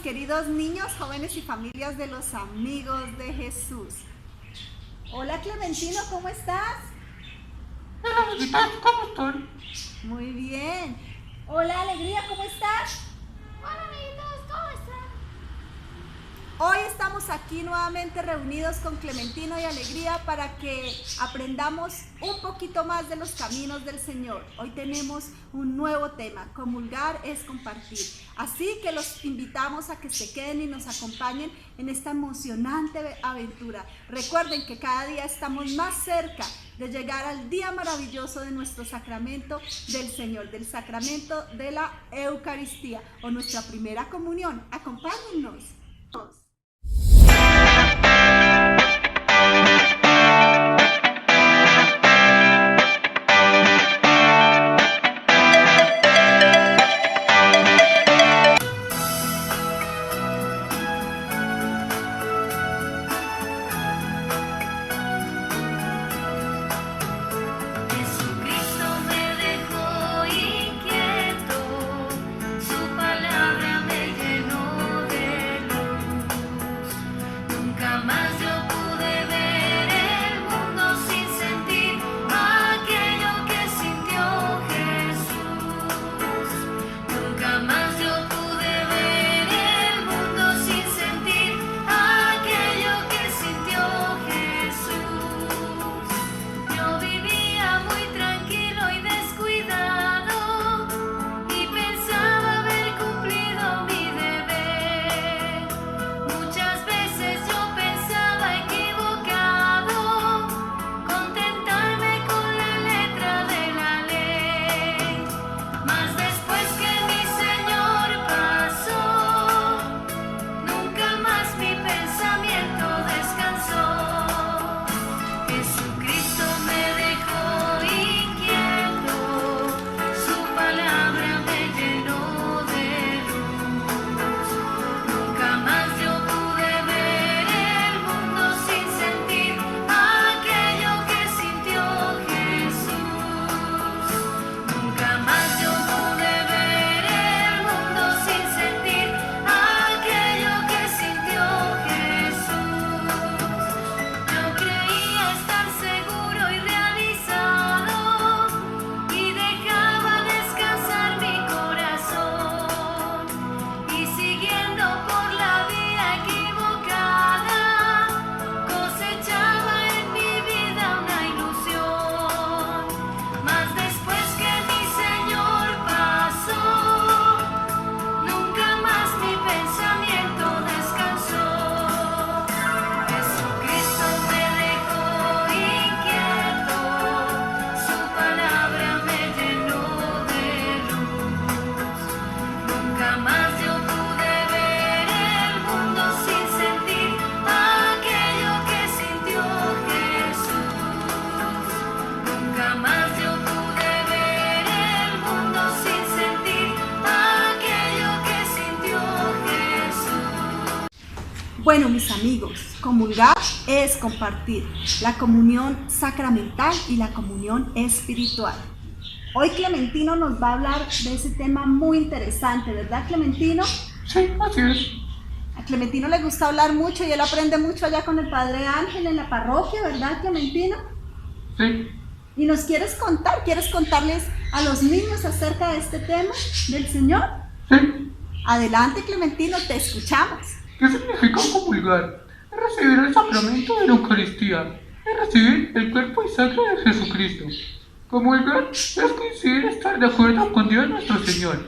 queridos niños, jóvenes y familias de los amigos de Jesús. Hola Clementino, ¿cómo estás? Hola, amiguitas, ¿cómo están? Muy bien. Hola Alegría, ¿cómo estás? Hola amiguitos, ¿cómo están? Hoy estamos aquí nuevamente reunidos con Clementino y Alegría para que aprendamos un poquito más de los caminos del Señor. Hoy tenemos un nuevo tema: comulgar es compartir. Así que los invitamos a que se queden y nos acompañen en esta emocionante aventura. Recuerden que cada día estamos más cerca de llegar al día maravilloso de nuestro sacramento del Señor, del sacramento de la Eucaristía o nuestra primera comunión. Acompáñennos. Bueno, mis amigos, comulgar es compartir la comunión sacramental y la comunión espiritual. Hoy Clementino nos va a hablar de ese tema muy interesante, ¿verdad, Clementino? Sí, así es. A Clementino le gusta hablar mucho y él aprende mucho allá con el Padre Ángel en la parroquia, ¿verdad, Clementino? Sí. ¿Y nos quieres contarles a los niños acerca de este tema del Señor? Sí. Adelante, Clementino, te escuchamos. ¿Qué significa comulgar? Es recibir el sacramento de la Eucaristía. Es recibir el cuerpo y sangre de Jesucristo. Comulgar es coincidir estar de acuerdo con Dios nuestro Señor.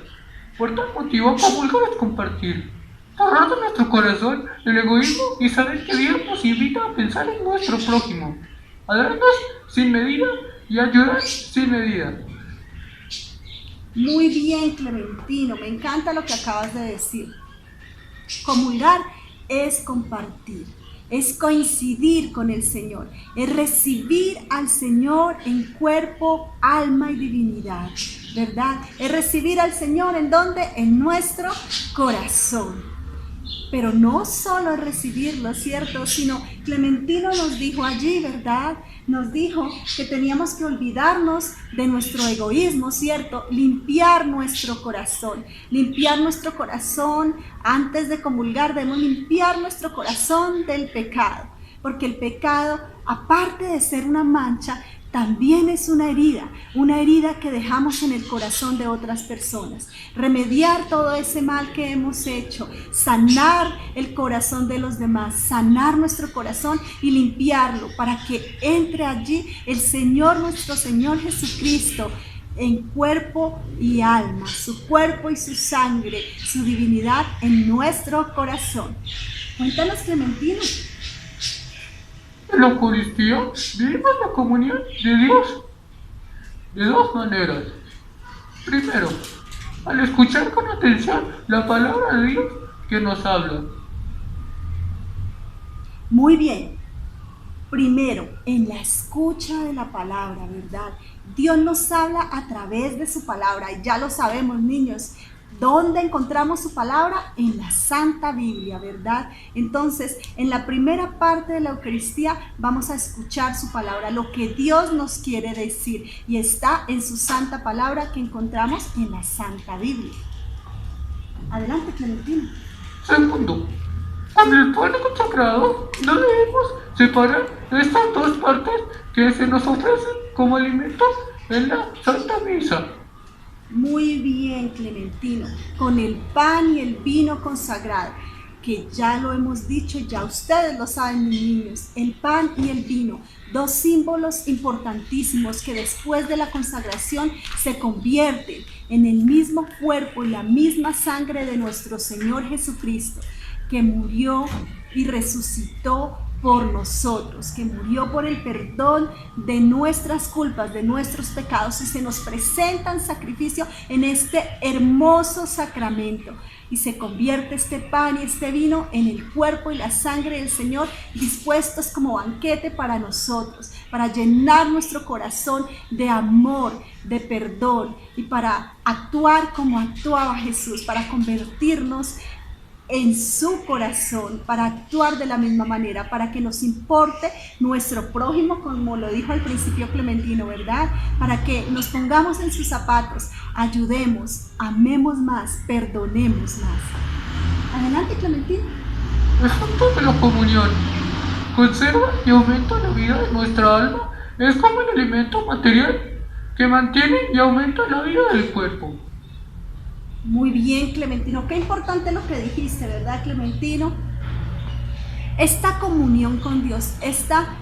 Por tal motivo, comulgar es compartir. Borrar de nuestro corazón el egoísmo y saber que Dios nos invita a pensar en nuestro prójimo, a darnos sin medida y ayudar sin medida. Muy bien, Clementino, me encanta lo que acabas de decir. Comulgar es compartir, es coincidir con el Señor, es recibir al Señor en cuerpo, alma y divinidad, ¿verdad? Es recibir al Señor ¿en dónde? En nuestro corazón. Pero no solo recibirlo, ¿cierto? Sino Clementino nos dijo allí, ¿verdad? Nos dijo que teníamos que olvidarnos de nuestro egoísmo, ¿cierto? Limpiar nuestro corazón. Limpiar nuestro corazón antes de comulgar. Debemos limpiar nuestro corazón del pecado. Porque el pecado, aparte de ser una mancha, también es una herida que dejamos en el corazón de otras personas. Remediar todo ese mal que hemos hecho, sanar el corazón de los demás, sanar nuestro corazón y limpiarlo para que entre allí el Señor, nuestro Señor Jesucristo, en cuerpo y alma, su cuerpo y su sangre, su divinidad en nuestro corazón. Cuéntanos, Clementino. En la Eucaristía vivimos la comunión de Dios de dos maneras. Primero, al escuchar con atención la palabra de Dios que nos habla. Muy bien. Primero, en la escucha de la palabra, ¿verdad? Dios nos habla a través de su palabra, y ya lo sabemos, niños. ¿Dónde encontramos su palabra? En la Santa Biblia, ¿verdad? Entonces, en la primera parte de la Eucaristía vamos a escuchar su palabra, lo que Dios nos quiere decir, y está en su santa palabra que encontramos en la Santa Biblia. Adelante, Clementino. Segundo, en el pan consagrado no debemos separar estas dos partes que se nos ofrecen como alimentos en la Santa Misa. Muy bien, Clementino, con el pan y el vino consagrado, que ya lo hemos dicho, ya ustedes lo saben, mis niños, el pan y el vino, dos símbolos importantísimos que después de la consagración se convierten en el mismo cuerpo y la misma sangre de nuestro Señor Jesucristo, que murió y resucitó por nosotros, que murió por el perdón de nuestras culpas, de nuestros pecados, y se nos presenta en sacrificio en este hermoso sacramento, y se convierte este pan y este vino en el cuerpo y la sangre del Señor, dispuestos como banquete para nosotros, para llenar nuestro corazón de amor, de perdón, y para actuar como actuaba Jesús, para convertirnos en su corazón, para actuar de la misma manera, para que nos importe nuestro prójimo, como lo dijo al principio Clementino, ¿verdad? Para que nos pongamos en sus zapatos, ayudemos, amemos más, perdonemos más. Adelante, Clementino. El fruto de la comunión conserva y aumenta la vida de nuestra alma. Es como el alimento material que mantiene y aumenta la vida del cuerpo. Muy bien, Clementino, qué importante lo que dijiste, ¿verdad, Clementino? Esta comunión con Dios, esta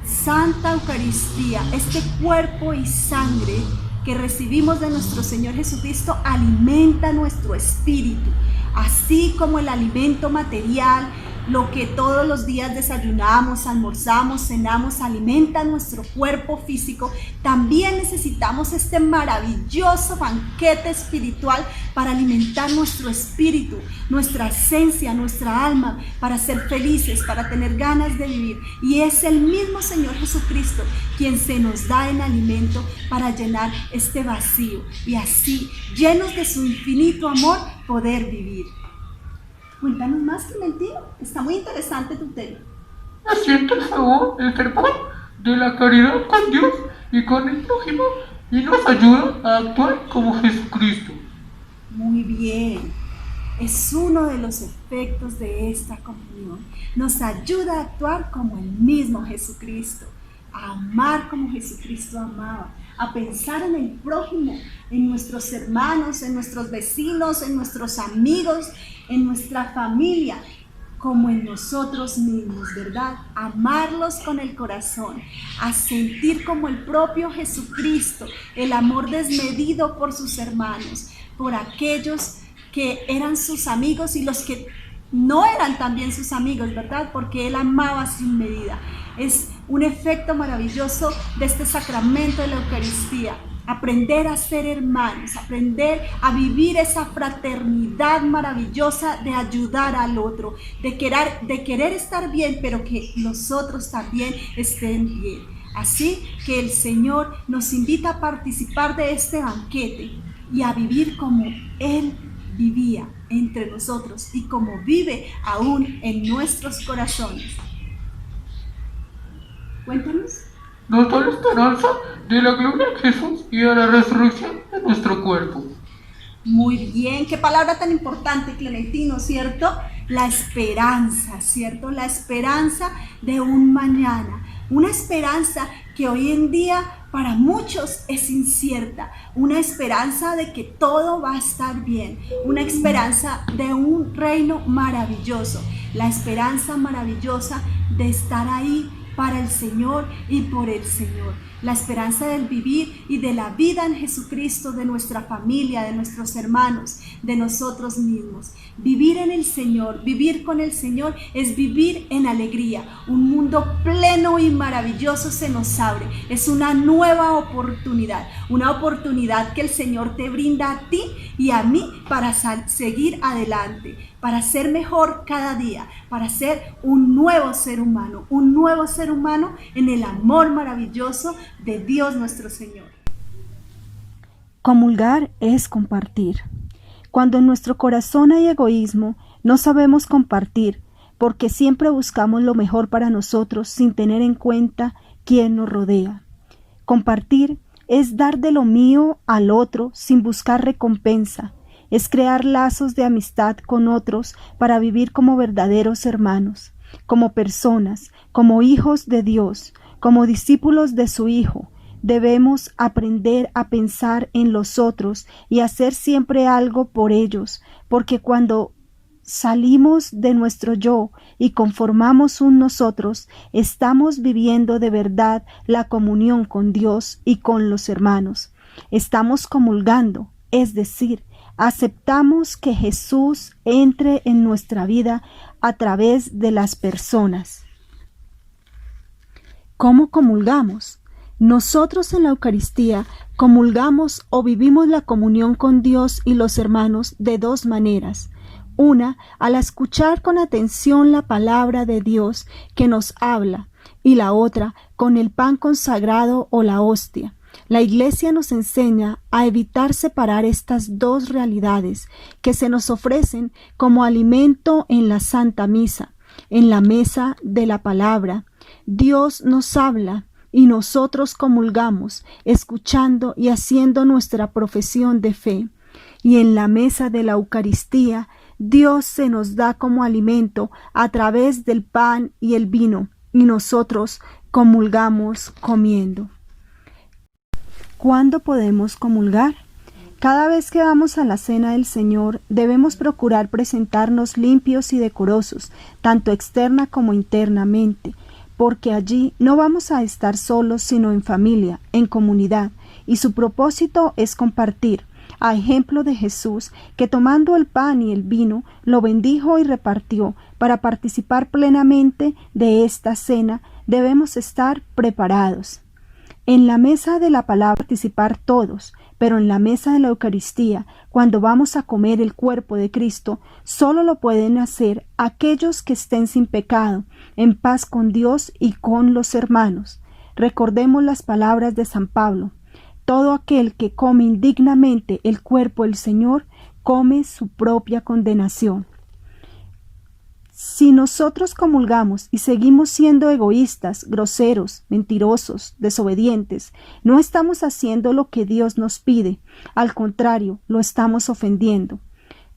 Santa Eucaristía, este cuerpo y sangre que recibimos de nuestro Señor Jesucristo alimenta nuestro espíritu, así como el alimento material, lo que todos los días desayunamos, almorzamos, cenamos, alimenta nuestro cuerpo físico. También necesitamos este maravilloso banquete espiritual para alimentar nuestro espíritu, nuestra esencia, nuestra alma, para ser felices, para tener ganas de vivir. Y es el mismo Señor Jesucristo quien se nos da en alimento para llenar este vacío y así, llenos de su infinito amor, poder vivir. Cuéntanos más, Clementino, está muy interesante tu tema. Siente el favor, el fervor de la caridad con Dios y con el prójimo, y nos ayuda a actuar como Jesucristo. Muy bien, es uno de los efectos de esta comunión. Nos ayuda a actuar como el mismo Jesucristo, a amar como Jesucristo amaba, a pensar en el prójimo, en nuestros hermanos, en nuestros vecinos, en nuestros amigos, en nuestra familia, como en nosotros mismos, ¿verdad? Amarlos con el corazón, a sentir como el propio Jesucristo, el amor desmedido por sus hermanos, por aquellos que eran sus amigos y los que no eran también sus amigos, ¿verdad? Porque Él amaba sin medida. Es un efecto maravilloso de este sacramento de la Eucaristía. Aprender a ser hermanos, aprender a vivir esa fraternidad maravillosa de ayudar al otro, de querer estar bien, pero que los otros también estén bien. Así que el Señor nos invita a participar de este banquete y a vivir como Él vivía entre nosotros y como vive aún en nuestros corazones. Cuéntanos. Nos da la esperanza de la gloria de Jesús y a la resurrección de nuestro cuerpo. Muy bien, qué palabra tan importante, Clementino, ¿cierto? La esperanza, ¿cierto? La esperanza de un mañana. Una esperanza que hoy en día para muchos es incierta. Una esperanza de que todo va a estar bien. Una esperanza de un reino maravilloso. La esperanza maravillosa de estar ahí para el Señor y por el Señor. La esperanza del vivir y de la vida en Jesucristo, de nuestra familia, de nuestros hermanos, de nosotros mismos. Vivir en el Señor, vivir con el Señor es vivir en alegría. Un mundo pleno y maravilloso se nos abre. Es una nueva oportunidad, una oportunidad que el Señor te brinda a ti y a mí para seguir adelante, para ser mejor cada día, para ser un nuevo ser humano en el amor maravilloso de Dios nuestro Señor. Comulgar es compartir. Cuando en nuestro corazón hay egoísmo, no sabemos compartir, porque siempre buscamos lo mejor para nosotros sin tener en cuenta quién nos rodea. Compartir es dar de lo mío al otro sin buscar recompensa. Es crear lazos de amistad con otros para vivir como verdaderos hermanos, como personas, como hijos de Dios, como discípulos de su Hijo. Debemos aprender a pensar en los otros y hacer siempre algo por ellos, porque cuando salimos de nuestro yo y conformamos un nosotros, estamos viviendo de verdad la comunión con Dios y con los hermanos. Estamos comulgando, es decir, aceptamos que Jesús entre en nuestra vida a través de las personas. ¿Cómo comulgamos? Nosotros en la Eucaristía comulgamos o vivimos la comunión con Dios y los hermanos de dos maneras. Una, al escuchar con atención la palabra de Dios que nos habla, y la otra, con el pan consagrado o la hostia. La Iglesia nos enseña a evitar separar estas dos realidades que se nos ofrecen como alimento en la Santa Misa, en la mesa de la palabra. Dios nos habla y nosotros comulgamos, escuchando y haciendo nuestra profesión de fe. Y en la mesa de la Eucaristía, Dios se nos da como alimento a través del pan y el vino, y nosotros comulgamos comiendo. ¿Cuándo podemos comulgar? Cada vez que vamos a la cena del Señor, debemos procurar presentarnos limpios y decorosos, tanto externa como internamente, porque allí no vamos a estar solos, sino en familia, en comunidad, y su propósito es compartir, a ejemplo de Jesús, que tomando el pan y el vino, lo bendijo y repartió. Para participar plenamente de esta cena, debemos estar preparados. En la mesa de la palabra participar todos, pero en la mesa de la Eucaristía, cuando vamos a comer el cuerpo de Cristo, solo lo pueden hacer aquellos que estén sin pecado, en paz con Dios y con los hermanos. Recordemos las palabras de San Pablo: todo aquel que come indignamente el cuerpo del Señor, come su propia condenación. Si nosotros comulgamos y seguimos siendo egoístas, groseros, mentirosos, desobedientes, no estamos haciendo lo que Dios nos pide, al contrario, lo estamos ofendiendo.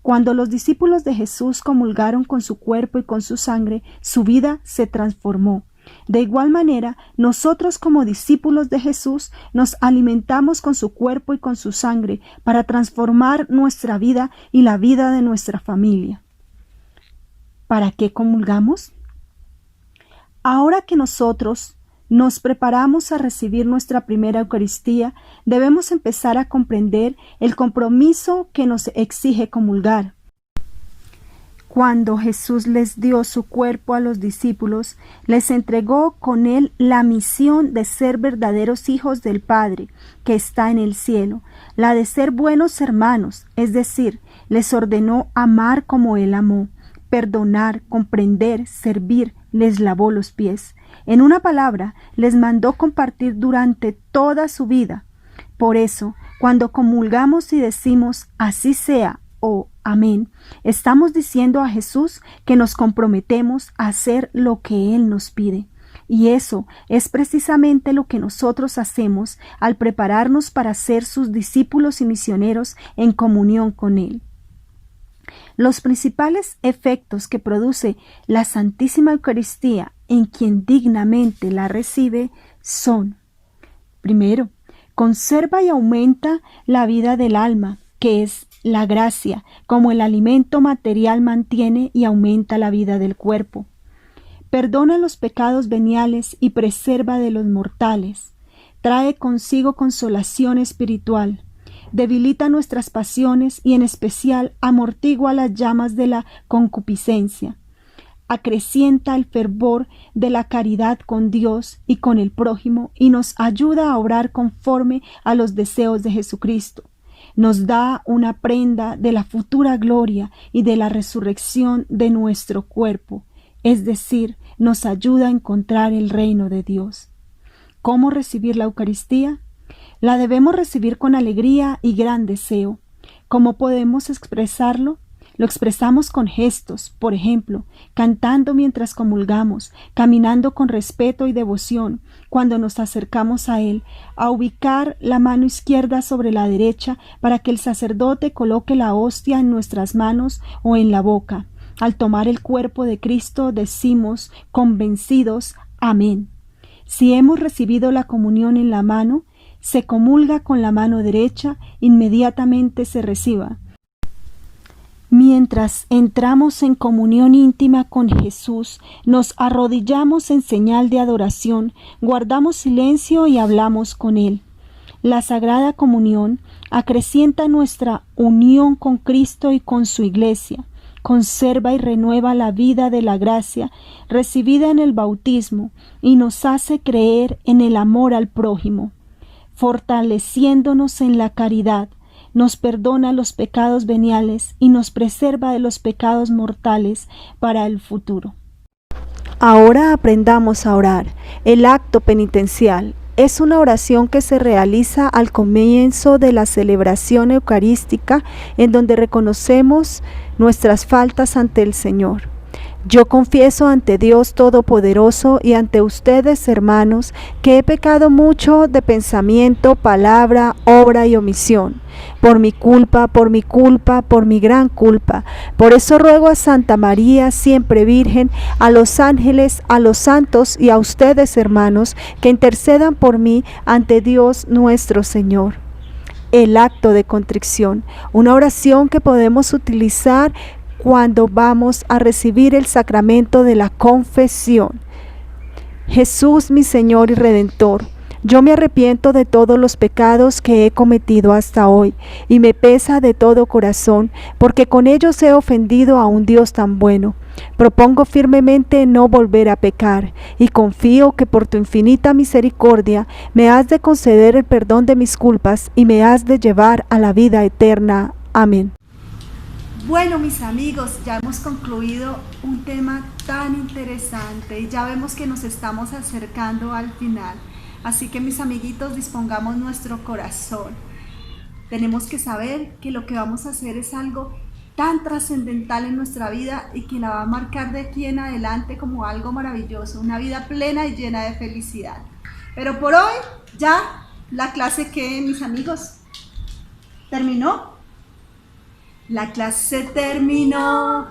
Cuando los discípulos de Jesús comulgaron con su cuerpo y con su sangre, su vida se transformó. De igual manera, nosotros como discípulos de Jesús nos alimentamos con su cuerpo y con su sangre para transformar nuestra vida y la vida de nuestra familia. ¿Para qué comulgamos? Ahora que nosotros nos preparamos a recibir nuestra primera Eucaristía, debemos empezar a comprender el compromiso que nos exige comulgar. Cuando Jesús les dio su cuerpo a los discípulos, les entregó con él la misión de ser verdaderos hijos del Padre, que está en el cielo, la de ser buenos hermanos, es decir, les ordenó amar como él amó, perdonar, comprender, servir, les lavó los pies. En una palabra, les mandó compartir durante toda su vida. Por eso, cuando comulgamos y decimos así sea o Amén. Estamos diciendo a Jesús que nos comprometemos a hacer lo que Él nos pide. Y eso es precisamente lo que nosotros hacemos al prepararnos para ser sus discípulos y misioneros en comunión con Él. Los principales efectos que produce la Santísima Eucaristía en quien dignamente la recibe son: primero, conserva y aumenta la vida del alma, que es la gracia, como el alimento material mantiene y aumenta la vida del cuerpo. Perdona los pecados veniales y preserva de los mortales. Trae consigo consolación espiritual. Debilita nuestras pasiones y en especial amortigua las llamas de la concupiscencia. Acrecienta el fervor de la caridad con Dios y con el prójimo y nos ayuda a obrar conforme a los deseos de Jesucristo. Nos da una prenda de la futura gloria y de la resurrección de nuestro cuerpo, es decir, nos ayuda a encontrar el reino de Dios. ¿Cómo recibir la Eucaristía? La debemos recibir con alegría y gran deseo. ¿Cómo podemos expresarlo? Lo expresamos con gestos, por ejemplo, cantando mientras comulgamos, caminando con respeto y devoción cuando nos acercamos a Él, a ubicar la mano izquierda sobre la derecha para que el sacerdote coloque la hostia en nuestras manos o en la boca. Al tomar el cuerpo de Cristo decimos, convencidos, amén. Si hemos recibido la comunión en la mano, se comulga con la mano derecha, inmediatamente se reciba. Mientras entramos en comunión íntima con Jesús, nos arrodillamos en señal de adoración, guardamos silencio y hablamos con Él. La Sagrada Comunión acrecienta nuestra unión con Cristo y con su Iglesia, conserva y renueva la vida de la gracia recibida en el bautismo y nos hace creer en el amor al prójimo, fortaleciéndonos en la caridad. Nos perdona los pecados veniales y nos preserva de los pecados mortales para el futuro. Ahora aprendamos a orar. El acto penitencial es una oración que se realiza al comienzo de la celebración eucarística en donde reconocemos nuestras faltas ante el Señor. Yo confieso ante Dios Todopoderoso y ante ustedes, hermanos, que he pecado mucho de pensamiento, palabra, obra y omisión. Por mi culpa, por mi gran culpa. Por eso ruego a Santa María, siempre Virgen, a los ángeles, a los santos y a ustedes, hermanos, que intercedan por mí ante Dios nuestro Señor. El acto de contrición, una oración que podemos utilizar cuando vamos a recibir el sacramento de la confesión. Jesús, mi Señor y Redentor, yo me arrepiento de todos los pecados que he cometido hasta hoy y me pesa de todo corazón porque con ellos he ofendido a un Dios tan bueno. Propongo firmemente no volver a pecar y confío que por tu infinita misericordia me has de conceder el perdón de mis culpas y me has de llevar a la vida eterna. Amén. Bueno, mis amigos, ya hemos concluido un tema tan interesante y ya vemos que nos estamos acercando al final. Así que, mis amiguitos, dispongamos nuestro corazón. Tenemos que saber que lo que vamos a hacer es algo tan trascendental en nuestra vida y que la va a marcar de aquí en adelante como algo maravilloso, una vida plena y llena de felicidad. Pero por hoy ya la clase que, mis amigos, terminó. La clase terminó,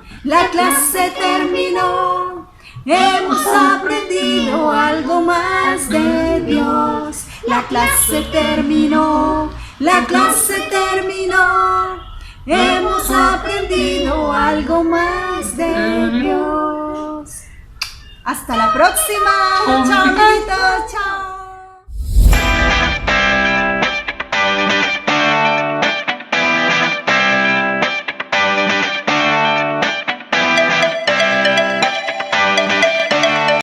hemos aprendido algo más de Dios. La clase terminó, hemos aprendido algo más de Dios. Hasta la próxima, chao amiguitos, chao.